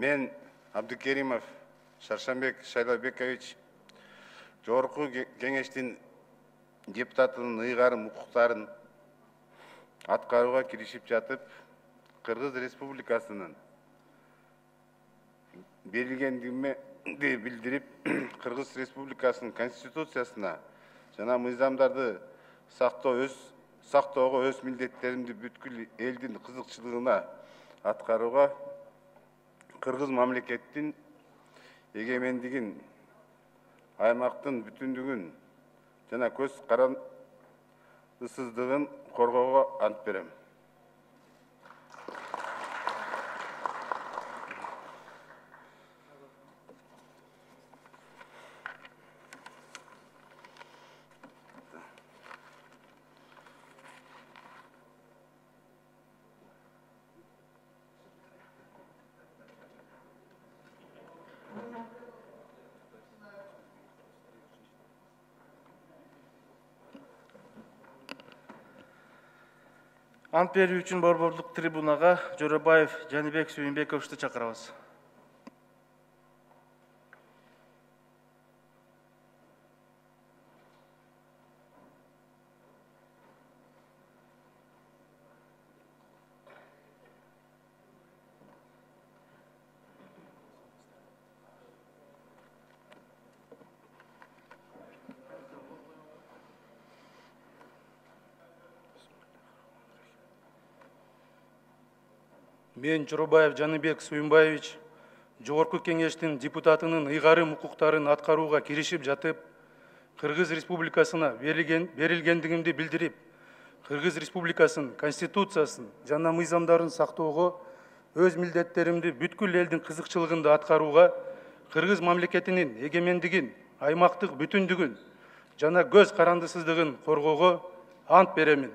Мен Абдыкеримов Шаршанбек Шайлабекович Жогорку Кеңештин депутатынын ыйгарым укуктарын аткарууга киришип жатып, Кыргыз Республикасынын берилгендигимди билдирип, Кыргыз Республикасынын Конституциясына жана мыйзамдарды сактоого өз милдеттеримди бүткүл элдин кызыкчылыгына аткарууга Кыргыз мамлекеттин эгемендигин, аймактын бүтүндүгүн жана көз карандысыздыгын коргоого ант берем. Ант берүү үчүн борборлук трибунага Жорабаев Жаныбек Сүйүнбековичти чакырабыз. Мен Жорабаев Жаныбек Сүйүнбаевич Жогорку Кеңештин депутатынын ыйгарым укуктарын аткарууга киришип жатып, Кыргыз Республикасына берилгендигимди билдирип, Кыргыз Республикасынын Конституциясын жана мыйзамдарын сактоого өз милдеттеримди бүткүл элдин кызыкчылыгында аткарууга Кыргыз мамлекетинин эгемендигин, аймактык бүтүндүгүн жана көз карандысыздыгын коргоого ант беремин.